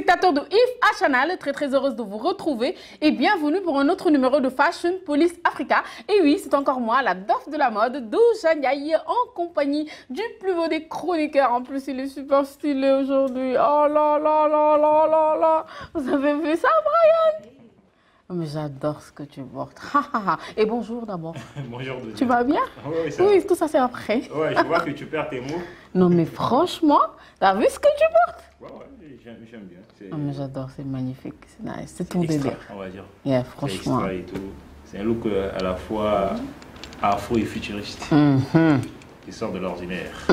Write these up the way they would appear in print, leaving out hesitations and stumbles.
téléspectateurs de If Channel, très heureuse de vous retrouver et bienvenue pour un autre numéro de Fashion Police Africa. Et oui, c'est encore moi, la Dof de la mode, Douja Ndiaye, en compagnie du plus beau des chroniqueurs. En plus, il est super stylé aujourd'hui. Oh là là là là là là. Vous avez vu ça, Brian? Mais j'adore ce que tu portes. Et bonjour d'abord. Bonjour. Tu vas bien? Oui, tout ça c'est après. Ouais, je vois que tu perds tes mots. Non mais franchement, t'as vu ce que tu portes? Ouais, j'aime bien. Oh, mais j'adore, c'est magnifique, c'est nice, c'est ton délire. On va dire. Yeah, franchement. C'est un look à la fois afro et futuriste. Qui sort de l'ordinaire.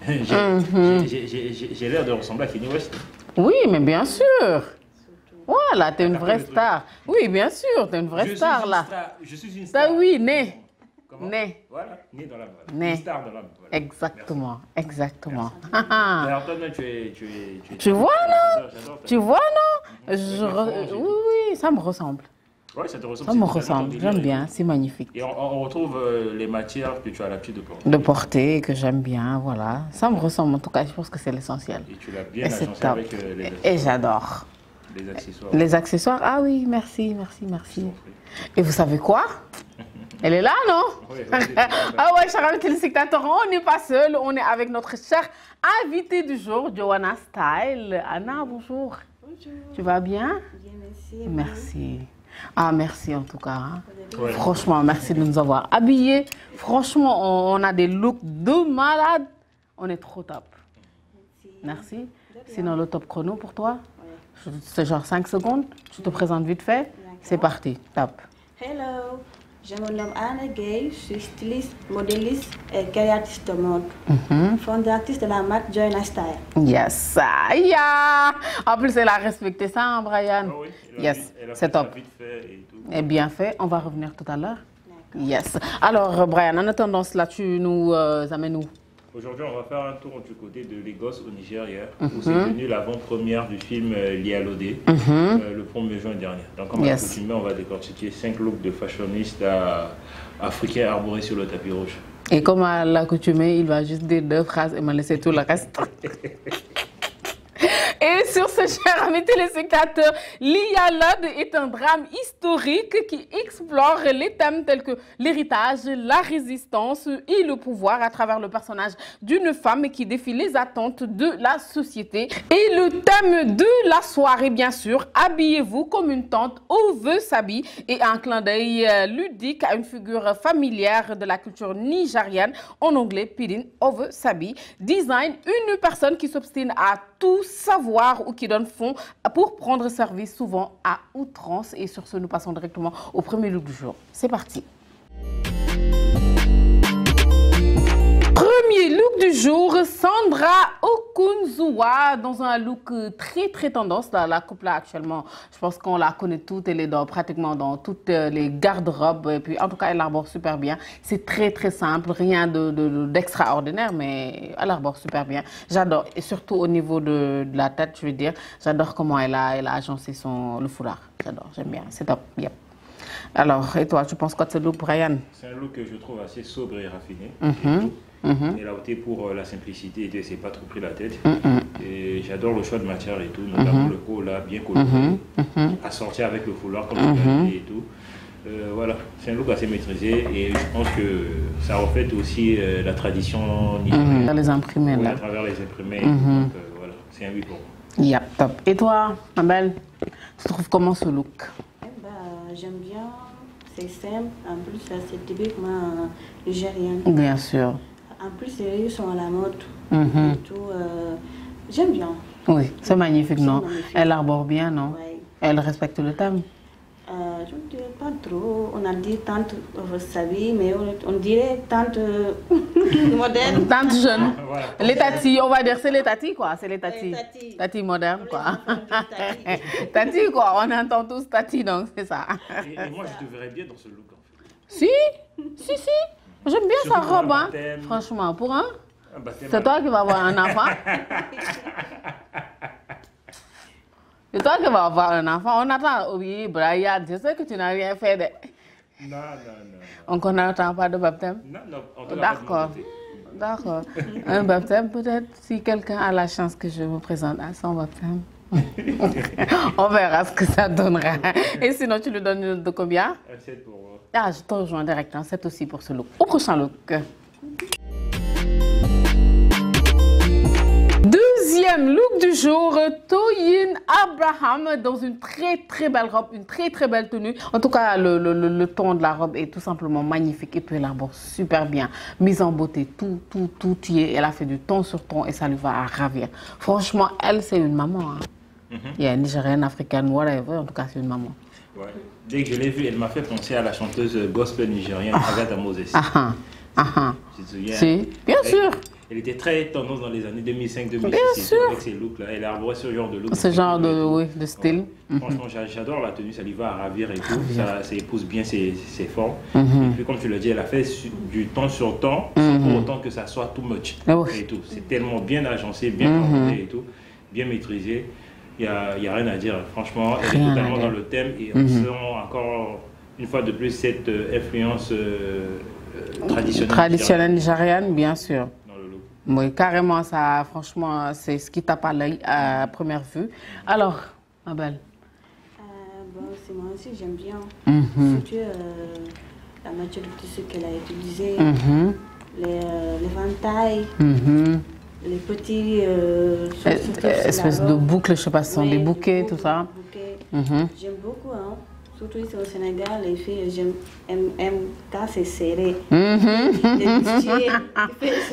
J'ai l'air de ressembler à Kanye West. Oui, mais bien sûr. Voilà, t'es une vraie star. Oui, bien sûr, t'es une vraie star là. Je suis une star. Oui, né. Né. Voilà, né dans la mode. Né. Une star dans la mode. Voilà. Exactement, Merci. exactement. Alors toi, Tu vois, non? J'adore. Tu vois, non? Oui, ça me ressemble. Ouais, ça te ressemble. Ça me ressemble, j'aime bien, c'est magnifique. Et on retrouve les matières que tu as l'habitude de porter. De porter, que j'aime bien, voilà. Ça me ressemble en tout cas, je pense que c'est l'essentiel. Et tu l'as bien Et c'est agencé top. avec les accessoires. Et j'adore. Les accessoires. Les accessoires, ah oui, merci. Et vous savez quoi? Elle est là, non? Oui, ah ouais, chers téléspectateurs, on n'est pas seul, on est avec notre chère invitée du jour, Joanna Style. Anna, bonjour. Bonjour. Tu vas bien? Bien, merci. Merci. Ah, merci en tout cas. Hein. Ouais. Franchement, merci de nous avoir habillés. Franchement, on a des looks de malade. On est trop top. Merci. Sinon, le top chrono pour toi? C'est genre 5 secondes. Je te présente vite fait. C'est parti. Top. Hello, je me nomme Anna Gay, je suis styliste, modéliste et créatrice de mode. Fondatrice de la marque Joanna Style. Yes. Yeah. En plus, elle a respecté ça, hein, Brian. Ah oui, Yes, elle a c'est fait ça top. vite fait et tout. Et bien fait. On va revenir tout à l'heure. Yes. Alors, Brian, en attendant cela, tu nous amènes où? Aujourd'hui, on va faire un tour du côté de Lagos au Nigeria, où s'est tenue l'avant-première du film Lialodé, le 1er juin dernier. Donc, comme accoutumé, on va décortiquer 5 looks de fashionistes africains arborés sur le tapis rouge. Et comme à l'accoutumée, il va juste dire 2 phrases et me laisser tout le reste. Et sur ce, chers amis téléspectateurs, Lialod est un drame historique qui explore les thèmes tels que l'héritage, la résistance et le pouvoir à travers le personnage d'une femme qui défie les attentes de la société. Et le thème de la soirée, bien sûr, habillez-vous comme une tante Ove Sabi, et un clin d'œil ludique à une figure familière de la culture nigérienne, en anglais Pidin Ove Sabi, design une personne qui s'obstine à tout savoir ou qui donne fond pour prendre service souvent à outrance. Et sur ce, nous passons directement au premier look du jour. C'est parti. Premier look du jour, Sandra Okunzuwa, dans un look très tendance. La couple là actuellement, je pense qu'on la connaît toutes, elle est pratiquement dans toutes les garde-robes. Et puis en tout cas, elle arbore super bien. C'est très simple, rien d'extraordinaire, mais elle arbore super bien. J'adore, et surtout au niveau de la tête, je veux dire, j'adore comment elle a agencé le foulard. J'adore, j'aime bien, c'est top. Yep. Alors, et toi, tu penses quoi de ce look, Brian? C'est un look que je trouve assez sobre et raffiné. Elle a opté pour la simplicité et elle ne s'est pas trop pris la tête. Et j'adore le choix de matière et tout, notamment le col là, bien coloré, assorti avec le foulard comme le et tout. Voilà, c'est un look assez maîtrisé et je pense que ça reflète aussi la tradition nigérienne. Les imprimés là. À travers les imprimés. Donc voilà, c'est un oui pour moi. Yeah, top. Et toi, ma belle, tu trouves comment ce look? J'aime bien, c'est simple, en plus c'est typiquement nigérien. Bien sûr. En plus, les rayures sont à la mode. Et tout, j'aime bien. Oui, c'est magnifique, non? Magnifique. Elle arbore bien, non? Ouais. Elle respecte le thème. Je ne dirais pas trop. On a dit tante Sabi, mais on dirait tante moderne. Tante jeune. Voilà. Les tatis, on va dire c'est les tatis, quoi. C'est les tatis. Les tatis. Tatis modernes, quoi. Tati. Tatis, quoi. On entend tous tatis, donc c'est ça. Et moi, je te verrais bien dans ce look en fait. Si. J'aime bien sa Surtout pour robe, un hein. baptême. Franchement, pour un. Un baptême C'est toi qui vas avoir un enfant. C'est toi qui vas avoir un enfant. On attend, oui, Brian, je sais que tu n'as rien fait. Non. On n'attend pas de baptême. Non, on te l'a pas D'accord. demandé. D'accord. Un baptême, peut-être, si quelqu'un a la chance que je me présente à son baptême. On verra ce que ça donnera. Et sinon, tu lui donnes une note de combien? 7 pour moi. Ah, je te rejoins direct, 7 aussi pour ce look. Au prochain look. Deuxième look du jour, Toyin Abraham dans une très belle robe, une très belle tenue. En tout cas, le ton de la robe est tout simplement magnifique et puis elle aborde super bien. Mise en beauté, tout y est. Elle a fait du ton sur ton et ça lui va à ravir. Franchement, elle, c'est une maman. Hein. Il y a une Nigérienne, africaine, whatever. En tout cas, c'est une maman. Ouais. Dès que je l'ai vue, elle m'a fait penser à la chanteuse gospel nigérienne Agatha Moses. Tu te souviens? Si, bien sûr. Elle était très tendance dans les années 2005-2006 avec ces looks-là. Elle a arboré ce genre de look. Ce genre de style. Ouais. Franchement, j'adore la tenue, ça lui va à ravir et tout. Ça épouse bien ses formes. Et puis, comme tu l'as dit, elle a fait du temps sur temps, sans pour autant que ça soit too much. Et tout. C'est tellement bien agencé, bien formulé et tout, bien maîtrisé. Il n'y a rien à dire. Franchement, elle est totalement dans le thème et on sent encore une fois de plus cette influence traditionnelle nigériane, bien sûr. Oui, carrément, ça, franchement, c'est ce qui tape à l'œil à première vue. Alors, ma belle. Bon, c'est moi aussi, j'aime bien. Surtout la matière de tissu qu'elle a utilisé, l'éventail, les petits... espèces de boucles, je sais pas, ce sont des bouquets, tout ça. J'aime beaucoup, hein. Surtout ici au Sénégal, les filles aiment quand c'est serré.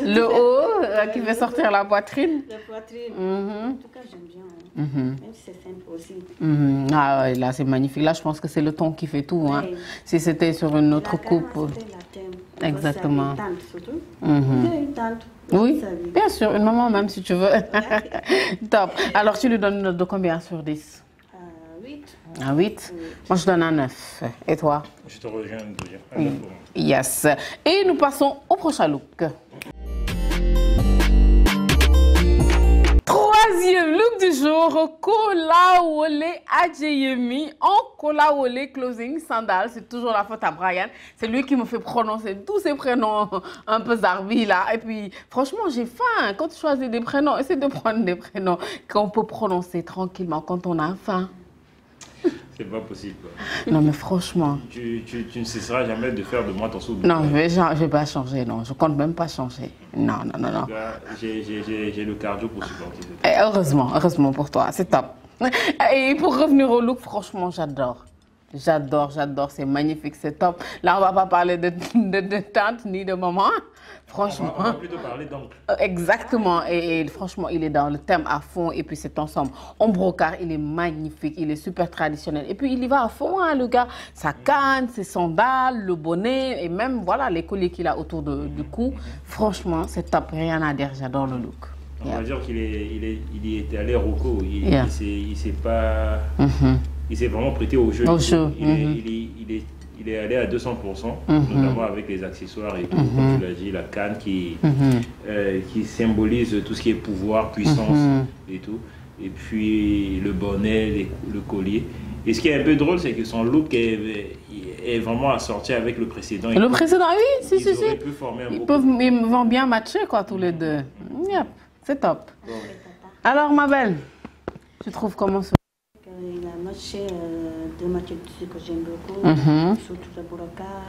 Le haut qui fait sortir la poitrine. La poitrine. En tout cas, j'aime bien. Même si c'est simple aussi. Ah ouais, là c'est magnifique. Là, je pense que c'est le ton qui fait tout. Hein. Si c'était sur une autre coupe. Exactement. Une tante. Oui, bien sûr, une maman même si tu veux. Top. Alors, tu lui donnes une note de combien sur 10? 8. Un 8. Moi, je donne un 9. Et toi? Je te rejoins, un 9 pour moi. Yes. Et nous passons au prochain look. Troisième look du jour, Kolawole Adjeyemi en Kolawole Closing Sandal. C'est toujours la faute à Brian. C'est lui qui me fait prononcer tous ces prénoms un peu zarbi là. Et puis, franchement, j'ai faim. Quand tu choisis des prénoms, essaie de prendre des prénoms qu'on peut prononcer tranquillement quand on a faim. C'est pas possible. Non, mais franchement. Tu ne cesseras jamais de faire de moi ton soupe. Non, je vais pas changer, non. Je compte même pas changer. Non. J'ai le cardio pour supporter. Et heureusement pour toi, c'est top. Et pour revenir au look, franchement, j'adore. J'adore, c'est magnifique, c'est top. Là, on va pas parler de tante ni de maman. Franchement. On va plutôt parler d'oncle. Exactement. Et franchement, il est dans le thème à fond. Et puis cet ensemble en brocart, il est magnifique. Il est super traditionnel. Et puis il y va à fond, hein, le gars. Sa canne, ses sandales, le bonnet et même voilà les colliers qu'il a autour du cou. Franchement, c'est top. Rien à dire. J'adore le look. On va dire qu'il y était allé Rocco. Il s'est pas. Il s'est vraiment prêté au jeu. Il est allé à 200%, notamment avec les accessoires et tout, comme tu l'as dit, la canne qui symbolise tout ce qui est pouvoir, puissance et tout. Et puis le bonnet, le collier. Et ce qui est un peu drôle, c'est que son look est vraiment assorti avec le précédent. Le précédent, oui, si. Ils vont bien matcher, quoi, tous les deux. Yep, c'est top. Bon. Alors, ma belle, tu trouves comment ce... Il a matché deux matières de tissu que j'aime beaucoup, surtout le brocart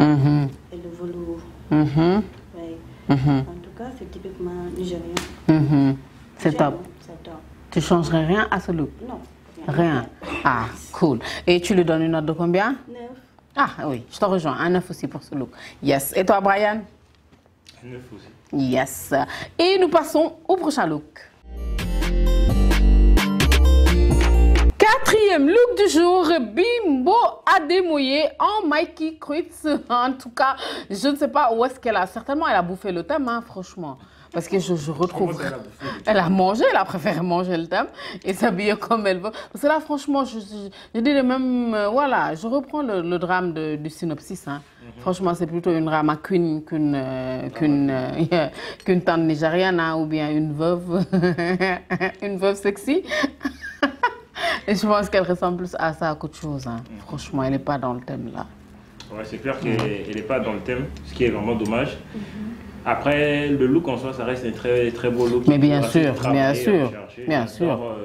et le velours. Ouais. En tout cas, c'est typiquement nigérien. C'est top. Tu changerais rien à ce look? Non. Rien. Ah, cool. Et tu lui donnes une note de combien? 9. Ah oui, je te rejoins. Un 9 aussi pour ce look. Yes. Et toi, Brian? 9 aussi. Yes. Et nous passons au prochain look. Quatrième look du jour, Bimbo Ademoye en Mikey Cruz. En tout cas, je ne sais pas où est-ce qu'elle a. Certainement, elle a bouffé le thème, hein, franchement. Parce que je retrouve... Elle a mangé, elle a préféré manger le thème et s'habiller comme elle veut. Parce que là, franchement, je dirais même... voilà, je reprends le drame du synopsis. Hein. Franchement, c'est plutôt une drama queen qu'une tante nigériane, hein, ou bien une veuve, une veuve sexy. Et je pense qu'elle ressemble plus à ça qu'autre chose. Hein. Franchement, elle n'est pas dans le thème là. Ouais, c'est clair qu'elle n'est pas dans le thème, ce qui est vraiment dommage. Après, le look en soi, ça reste un très, très beau look. Mais bien sûr, bien sûr, bien sûr.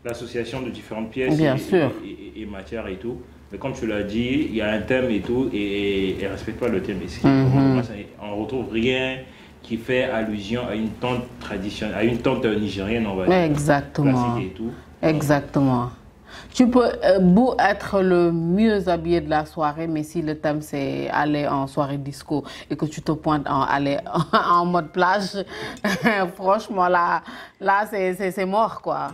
L'association de différentes pièces bien sûr. Et matières et tout. Mais comme tu l'as dit, il y a un thème et tout, et elle ne respecte pas le thème. On ne retrouve rien qui fait allusion à une tente traditionnelle, à une tente nigérienne, on va dire. Exactement. Classique et tout. Exactement. Tu peux beau être le mieux habillé de la soirée, mais si le thème c'est aller en soirée disco et que tu te pointes aller en mode plage, franchement là c'est mort quoi.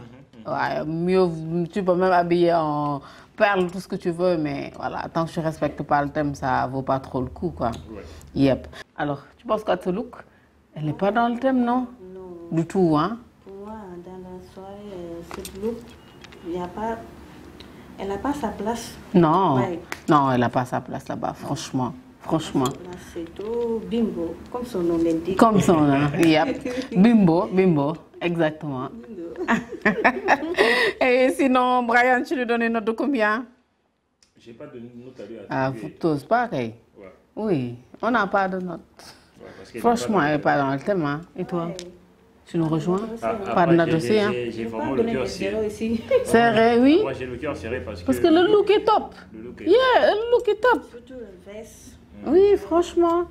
Ouais, mieux, tu peux même habiller en perles, tout ce que tu veux, mais voilà, tant que tu ne respectes pas le thème, ça vaut pas trop le coup quoi. Ouais. Yep. Alors, tu penses qu'à ce look, elle n'est pas dans le thème, non? Non. Du tout, hein? Pour moi, dans la soirée, cette look, il n'y a pas... Elle n'a pas sa place. Non, Ouais. non, elle n'a pas sa place là-bas, franchement. Franchement. Là, c'est tout bimbo, comme son nom l'indique. Comme son nom, yep. Bimbo, bimbo, exactement. Et sinon, Brian, tu lui donnes une note de combien? J'ai pas de note à lui attribuer. Ah, vous tous pareil. Ouais. Oui, on n'a pas de note. Ouais, parce qu'elle Franchement, elle n'est n'est pas dans le thème, hein. Et toi? Ouais. Tu nous rejoins? pas Pas de note aussi, hein? J'ai Je ne vraiment pas le donner cœur des zéros serré. ici. C'est vrai, oui. Moi, j'ai le cœur serré parce que... Parce que le look est top. Le look est... Yeah, le look est top. Surtout le veste. Oui, franchement.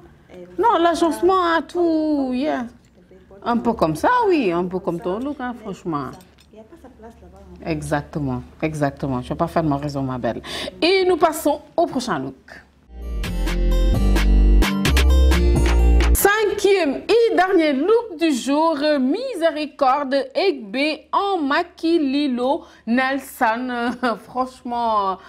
Non, l'agencement à tout, yeah. Un peu comme ça, oui. Un peu comme ton look, hein, franchement. Il n'y a pas sa place là-bas. Hein. Exactement, exactement. Tu n'as pas parfaitement raison, ma belle. Et nous passons au prochain look. Cinquième et dernier look du jour, Miséricorde Egbe en Makililo Nelson. Franchement,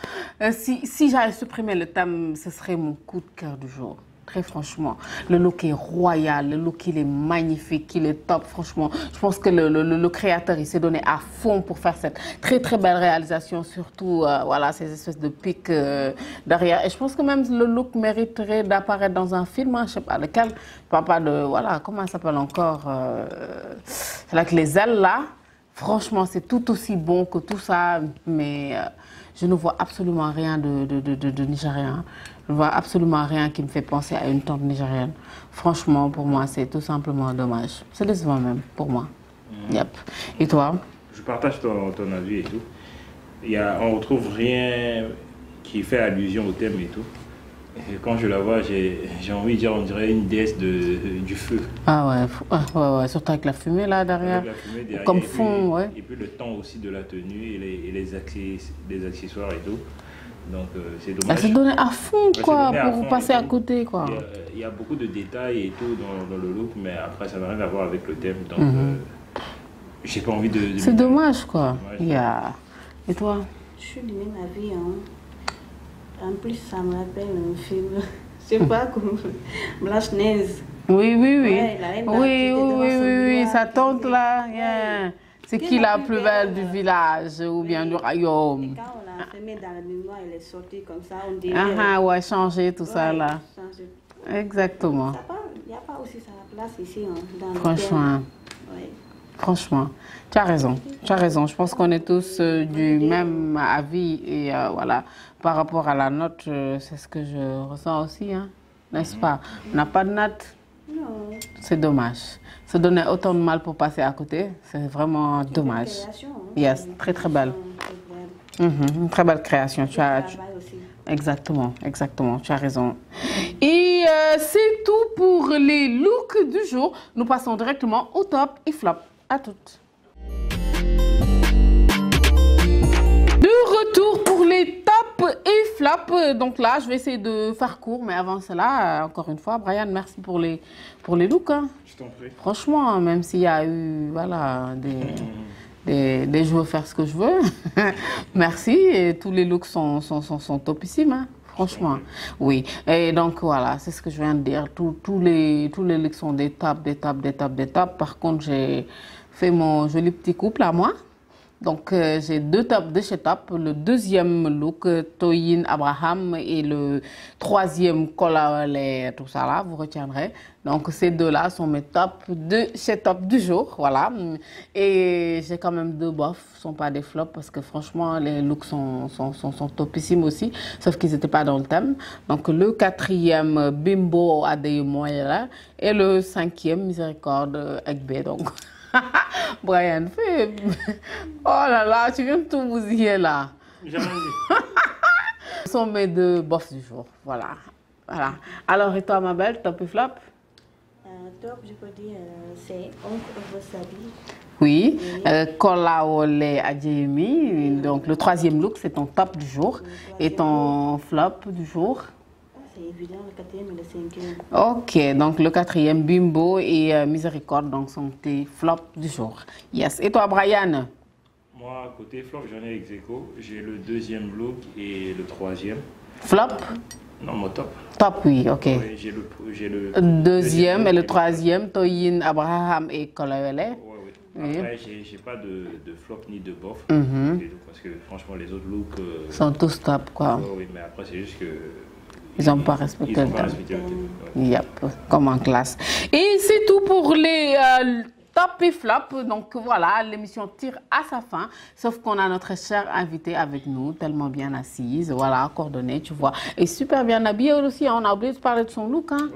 si j'avais supprimé le thème, ce serait mon coup de cœur du jour. Très franchement, le look est royal, le look il est magnifique, il est top. Franchement, je pense que le créateur il s'est donné à fond pour faire cette très très belle réalisation, surtout voilà ces espèces de pics derrière. Et je pense que même le look mériterait d'apparaître dans un film, hein, je sais pas lequel, pas de voilà comment ça s'appelle encore, avec les ailes là. Franchement, c'est tout aussi bon que tout ça, mais je ne vois absolument rien de nigérien. Je ne vois absolument rien qui me fait penser à une tante nigérienne. Franchement, pour moi, c'est tout simplement dommage. C'est décevant même, pour moi. Yep. Et toi? Je partage ton avis et tout. On ne retrouve rien qui fait allusion au thème et tout. Et quand je la vois, j'ai envie de dire, on dirait une déesse du feu. Ah ouais, surtout avec la fumée là derrière. Avec la fumée derrière, comme et puis, fond, ouais. Et puis le temps aussi de la tenue et les accessoires et tout. Donc c'est dommage. Elle s'est donnée à fond quoi, donnée à pour fond passer et à tout. côté quoi. Il y a beaucoup de détails et tout dans le look, mais après ça n'a rien à voir avec le thème. Donc j'ai pas envie de C'est dommage quoi. Dommage. Yeah. Et toi? Je suis du même avis. Hein. En plus, ça me rappelle un film. Je sais pas comment. Blanche-Neige. Oui. Ouais, la reine Oui, sa tante là. Ouais. Yeah. C'est qui la plus belle du village ou bien du royaume? Quand on l'a fait dans la mémoire, elle est sortie comme ça, on dirait. Ah ouais, changer tout ça Ouais, là. changer. Exactement. Il n'y a pas aussi sa place ici, hein, dans le Franchement. thème. Ouais. Franchement, tu as raison. Tu as raison. Je pense qu'on est tous du même avis et voilà. Par rapport à la note, c'est ce que je ressens aussi, hein, n'est-ce pas? On n'a pas de note. Non. C'est dommage. Se donner autant de mal pour passer à côté, c'est vraiment dommage. Création, hein. Yes, très très belle. Très belle. Une très belle création. Travail aussi. Exactement, tu as raison. Et c'est tout pour les looks du jour. Nous passons directement au top et flop. À toutes. De retour pour les tops et flops. Donc là, je vais essayer de faire court, mais avant cela, encore une fois, Brian, merci pour les looks. Hein. Je t'en prie. Franchement, même s'il y a eu voilà, je veux faire ce que je veux. Merci. Et tous les looks sont topissimes. Hein. Franchement, oui. Et donc voilà, c'est ce que je viens de dire. Tous les looks sont des tops. Par contre, j'ai fait mon joli petit couple à moi. Donc, j'ai 2 tops de chez Top. Le deuxième look, Toyin Abraham, et le troisième, Kolawale, tout ça là, vous retiendrez. Donc, ces 2-là sont mes tops de chez Top du jour, voilà. Et j'ai quand même 2 bofs, ce ne sont pas des flops, parce que franchement, les looks sont topissimes aussi, sauf qu'ils n'étaient pas dans le thème. Donc, le 4e, Bimbo Adeyemoyela, et le 5e, Miséricorde Egbe. Donc, Brian, fais... Oh là là, tu viens de tout bousiller là. Jamais dit. Ce sont mes 2 bofs du jour, voilà. Alors, et toi, ma belle, top et flop? Top, je peux dire, c'est Oncle Wasabi. Oui, Kolawole Adjemi. Donc, le 3e look, c'est ton top du jour. Et ton flop du jour? C'est évident, le 4e et le 5e. Ok, donc le 4e, Bimbo et Miséricorde, donc sont tes flops du jour. Yes. Et toi, Brian? Moi, côté flop, j'en ai ex aequo. J'ai le 2e look et le 3e. Flop? Non, mon top. Top, oui, ok. Oui, j'ai le 2e et le 3e, Toyin Abraham et Kolawole. Oui. Après, j'ai pas de flop ni de bof. Parce que franchement, les autres looks sont tous top, quoi. Oui, mais après, c'est juste que. Ils n'ont pas respecté le thème. Yep, comme en classe. Et c'est tout pour les top et flop. Donc voilà, l'émission tire à sa fin. Sauf qu'on a notre chère invitée avec nous, tellement bien assise. Voilà, coordonnée, tu vois. Et super bien habillée aussi. On a oublié de parler de son look. Hein.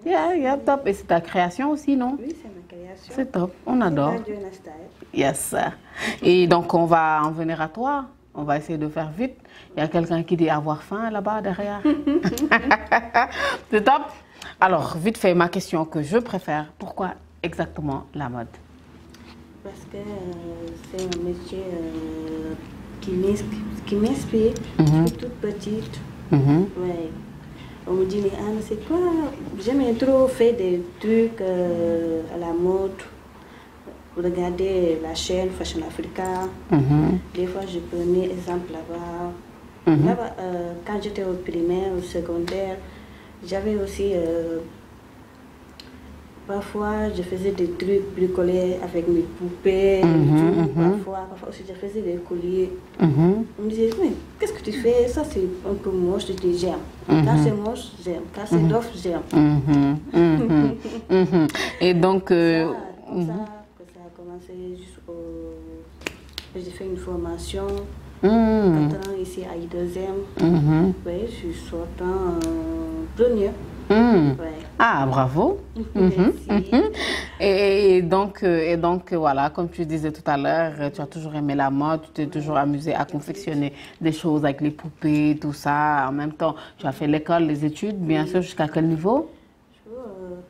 Oui. Yeah, top. Et c'est ta création aussi, non? Oui, c'est ma création. C'est top, on adore. C'est yes. Et donc on va en venir à toi. On va essayer de faire vite. Il y a quelqu'un qui dit avoir faim là-bas derrière. C'est top. Alors, vite fait, ma question que je préfère. Pourquoi exactement la mode? Parce que c'est un métier qui m'inspire. Je suis toute petite. Ouais. On me dit, mais Anne, c'est quoi? J'aime trop faire des trucs à la mode. Regardez la chaîne Fashion Africa. Des fois, je prenais exemple là-bas. Là-bas, quand j'étais au primaire, au secondaire, j'avais aussi... parfois, je faisais des trucs bricolés avec mes poupées. Parfois aussi, je faisais des colliers. On me disait, mais qu'est-ce que tu fais? Ça, c'est un peu moche. Je dis, j'aime. Quand c'est moche, j'aime. Quand c'est dof, j'aime. Et donc... Ça a commencé juste au... J'ai fait une formation 4 ans ici à I2M. Oui, je suis sortant première. Ouais. Ah, bravo. Et donc, voilà, comme tu disais tout à l'heure, tu as toujours aimé la mode, tu t'es toujours amusé à confectionner des choses avec les poupées, tout ça. En même temps, tu as fait l'école, les études, bien sûr, jusqu'à quel niveau?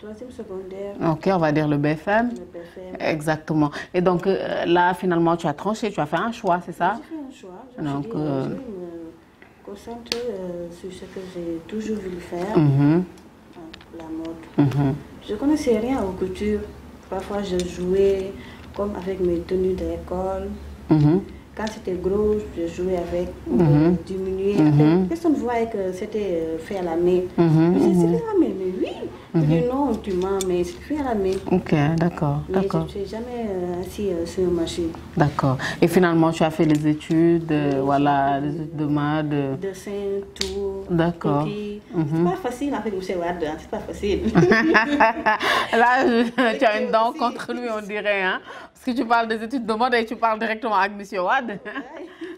3e secondaire. Ok, on va dire le BFM. Le BFM. Exactement. Et donc là, finalement, tu as tranché, tu as fait un choix, c'est ça? J'ai fait un choix. Je donc, me me concentrer sur ce que j'ai toujours voulu faire, la mode. Je ne connaissais rien aux coutures. Parfois, je jouais comme avec mes tenues de l'école. Quand c'était gros, je jouais avec, diminuer. Personne ne voyait que c'était fait à la main. Je disais, c'est fait à la main, mais oui. Je dis, non, tu mens, mais c'est fait à la main. Ok, d'accord. Mais je ne suis jamais assis sur une machine. D'accord. Et finalement, tu as fait les études, voilà, les études de mode. Dessin, tout. D'accord. C'est pas facile avec M. Wade, c'est pas facile. Là, tu as une dent contre lui, on dirait. Hein? Parce que tu parles des études de mode et tu parles directement avec M. Wade.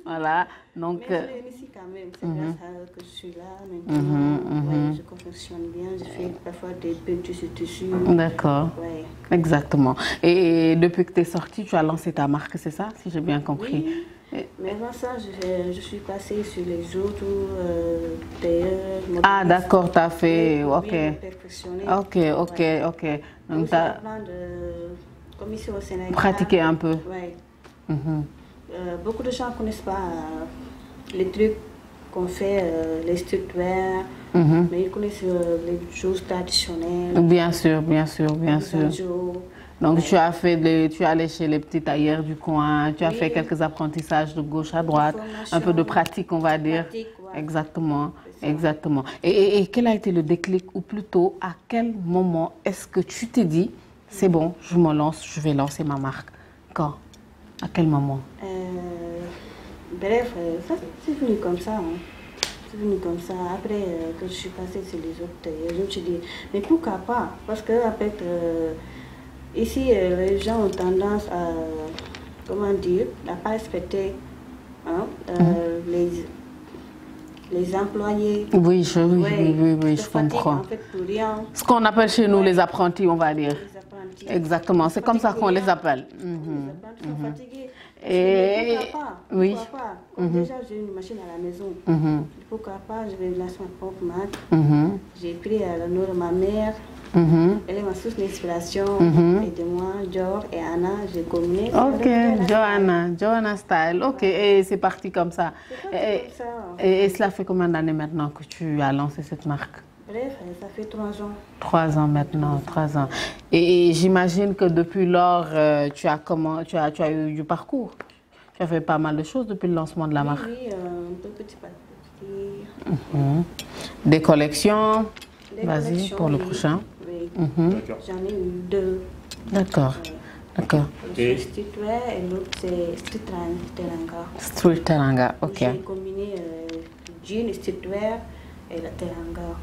Voilà. Donc, mais je l'ai ici quand même. C'est grâce à eux que je suis là maintenant. Je confectionne bien. Je fais parfois des peintures sur tissu. D'accord. Ouais. Exactement. Et depuis que tu es sortie, tu as lancé ta marque, c'est ça, si j'ai bien compris? Oui. Mais avant ça, je suis passée sur les autres tailleurs. Ah, d'accord, tu as fait. Ok. Ok. Donc, tu as comme ici au Sénégal. Pratiquer un peu. Oui. Beaucoup de gens ne connaissent pas les trucs qu'on fait, les streetwear, mais ils connaissent les choses traditionnelles. Bien sûr. Donc tu as léché les petits tailleurs du coin, tu as fait quelques apprentissages de gauche à droite, un peu de pratique, on va dire. Exactement. Et quel a été le déclic, ou plutôt à quel moment est-ce que tu t'es dit, c'est bon, je me lance, je vais lancer ma marque? Quand? À quel moment? Bref, ça c'est venu comme ça. Hein. C'est venu comme ça. Après que je suis passée sur les autres, je me suis dit, mais pourquoi pas? Parce que ici, les gens ont tendance à, comment dire, à pas respecter hein, les employés. Oui, je comprends. En fait, pour rien. Ce qu'on appelle chez nous les apprentis, on va dire. Les apprentis. Exactement, c'est comme ça qu'on les appelle. Les apprentis sont fatigués. Et pourquoi pas? oui. Pourquoi pas? Comme déjà j'ai une machine à la maison. Pourquoi pas? Je vais lancer ma propre marque. J'ai pris le nom de ma mère. Elle est ma source d'inspiration. Et de moi, Dior et Anna, j'ai combiné. Ok, Joanna Style. Ok, et c'est parti comme ça. Et cela fait combien d'années maintenant que tu as lancé cette marque? Bref, ça fait 3 ans. 3 ans maintenant, 3 ans. Et j'imagine que depuis lors, tu as eu du parcours. Tu as fait pas mal de choses depuis le lancement de la marque. Oui, un peu petit à petit. Des collections. Vas-y, pour le prochain. Oui. J'en ai eu 2. D'accord. D'accord. C'est streetwear et l'autre c'est street teranga. Street teranga, ok. J'ai combiné jean, streetwear et la teranga.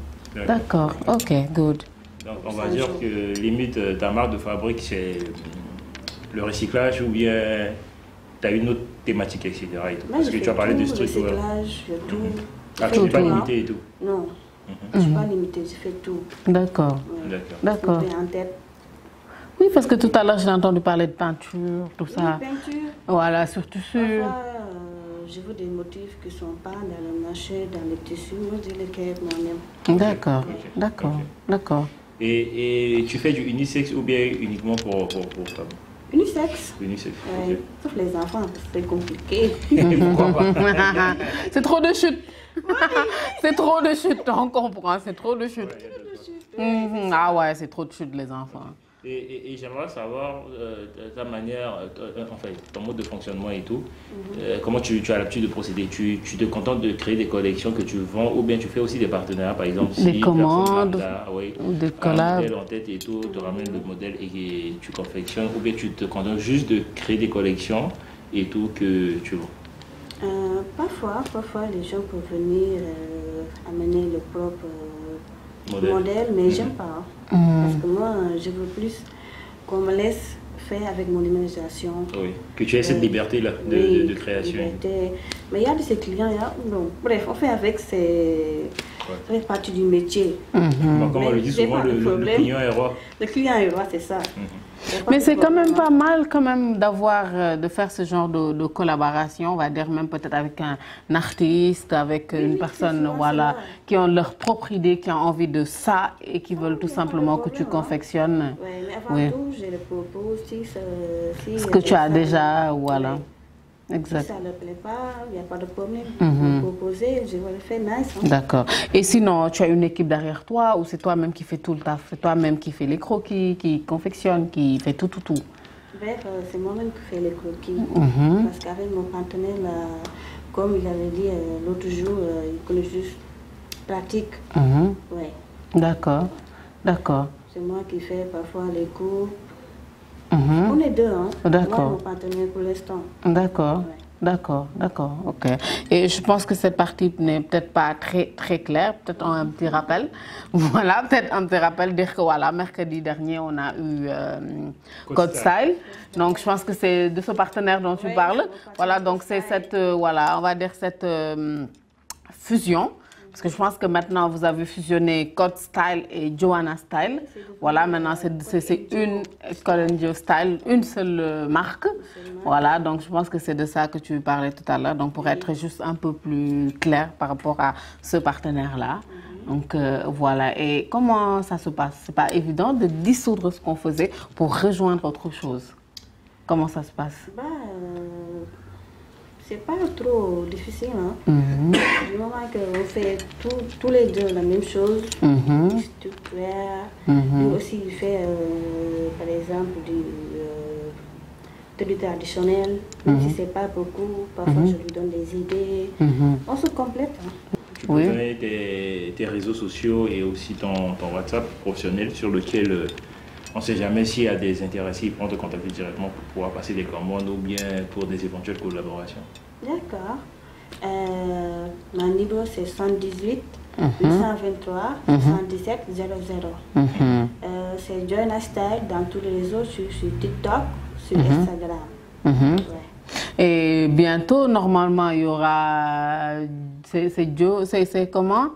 D'accord, ok, good. Donc on va dire que limite ta marque de fabrique c'est le recyclage ou bien tu as une autre thématique, etc. Et tout. Parce que tu as parlé de streetwear. Recyclage, tout. Ah, tu n'es pas limité et tout? Non, je ne suis pas limitée, je fais tout. D'accord. D'accord. En tête. Oui, parce que tout à l'heure j'ai entendu parler de peinture, tout ça. Oui, peinture. Voilà, sur tissu. Parfois, je veux des motifs qui ne sont pas dans le marché, dans les tissus, moi je les crée moi-même. D'accord, d'accord, d'accord. Et tu fais du unisexe ou bien uniquement pour femmes? Unisexe. Unisexe, Ouais. Sauf les enfants, c'est compliqué. Pourquoi pas? C'est trop de chute. C'est trop de chute, on comprend, c'est trop de chute. Ah ouais, c'est trop de chute les enfants. Et j'aimerais savoir ta manière, enfin ton mode de fonctionnement et tout, comment tu as l'habitude de procéder. Tu te contentes de créer des collections que tu vends ou bien tu fais aussi des partenariats, par exemple des commandes ou des collabs. Un modèle en tête et tout, tu ramènes le modèle et tu confectionnes ou bien tu te contentes juste de créer des collections et tout que tu vends. Parfois les gens peuvent venir amener leur propre modèle, mais j'aime pas. Parce que moi, je veux plus qu'on me laisse faire avec mon imagination. Oui, que tu aies cette liberté-là de création. Liberté. Mais il y a de ces clients, non. Bref, on fait avec, ça fait partie du métier. Bon, comme on le dit souvent, le client est roi. Le client est roi, c'est ça. Mais c'est quand même pas mal quand même de faire ce genre de collaboration, on va dire même peut-être avec un artiste, avec une personne voilà, qui ont leur propre idée, qui ont envie de ça et qui veulent tout simplement que tu confectionnes. Oui, mais avant tout, je le propose ce que tu as déjà, voilà. Exact. Si ça ne leur plaît pas, il n'y a pas de problème. Vous proposer, je vais le faire nice. Hein. D'accord. Et sinon, tu as une équipe derrière toi ou c'est toi-même qui fais tout le taf? C'est toi-même qui fais les croquis, qui confectionne, qui fait tout? Bref, c'est moi-même qui fais les croquis. Parce qu'avec mon partenaire, là, comme il avait dit l'autre jour, il connaît juste pratique. Ouais. D'accord. D'accord. C'est moi qui fais parfois les cours. On est deux, hein. D'accord. Moi, mon partenaire pour l'instant. D'accord. Ouais. D'accord, ok. Et je pense que cette partie n'est peut-être pas très claire, peut-être un petit rappel. Voilà, peut-être un petit rappel, dire que voilà, mercredi dernier, on a eu Code Style. Donc je pense que c'est de ce partenaire dont tu parles. Voilà, donc c'est cette, voilà, on va dire cette fusion. Parce que je pense que maintenant, vous avez fusionné Code Style et Joanna Style. Voilà, maintenant, c'est une Code Style, une seule marque. Voilà, donc je pense que c'est de ça que tu parlais tout à l'heure. Donc, pour être juste un peu plus clair par rapport à ce partenaire-là. Donc, voilà. Et comment ça se passe? C'est pas évident de dissoudre ce qu'on faisait pour rejoindre autre chose. Comment ça se passe? C'est pas trop difficile, hein. Du moment qu'on fait tous les deux la même chose, streetwear, lui aussi il fait par exemple du traditionnel, même si c'est pas beaucoup, parfois je lui donne des idées, on se complète. Hein. Tu peux donner tes réseaux sociaux et aussi ton WhatsApp professionnel sur lequel on ne sait jamais s'il y a des intéressés, ils pourront te contacter directement pour pouvoir passer des commandes ou bien pour des éventuelles collaborations. D'accord. Mon numéro c'est 118 823 77 00. C'est Joanna Style dans tous les réseaux, sur TikTok, sur Instagram. Ouais. Et bientôt, normalement, il y aura... C'est Joe, c'est comment?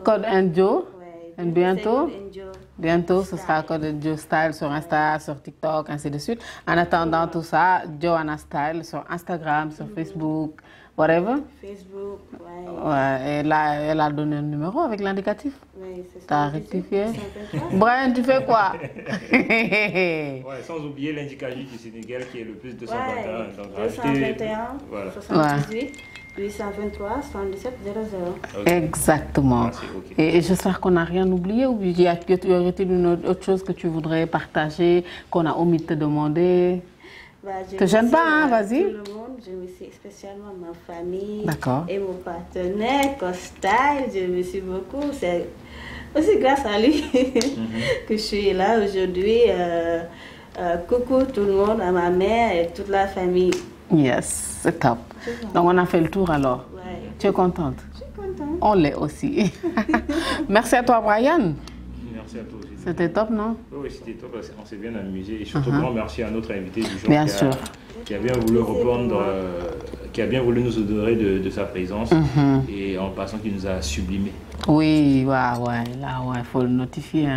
Code and Joe. Ouais. Et bientôt, ce sera Code and Joe Style sur Insta, sur TikTok, ainsi de suite. En attendant tout ça, Joanna Style sur Instagram, sur Facebook, whatever. Facebook, ouais. Et là, elle a donné un numéro avec l'indicatif. Oui, c'est ça. T'as rectifié? Brian, tu fais quoi? Ouais, sans oublier l'indicatif du Sénégal qui est le plus 221. Ouais, Donc, 221, voilà. 78, 823, 77 00. Okay. Exactement. Merci, okay. Et j'espère qu'on n'a rien oublié. Ou y aurait-il une autre chose que tu voudrais partager, qu'on a omis de te demander? Te gêne pas, hein, vas-y. Tout le monde, je me suis spécialement ma famille et mon partenaire, Costyle, je me suis beaucoup. C'est aussi grâce à lui que je suis là aujourd'hui. Coucou tout le monde, à ma mère et toute la famille. Yes, c'est top. Donc on a fait le tour alors. Ouais. Tu es contente? Je suis contente. On l'est aussi. Merci à toi, Brian. Merci à toi aussi. C'était top, non? Oui, c'était top, on s'est bien amusé. Et surtout, grand merci à notre invité du jour bien sûr. Qui a bien voulu répondre, qui a bien voulu nous honorer de sa présence et en passant qui nous a sublimé. Oui, ouais, là, il faut le notifier. Hein.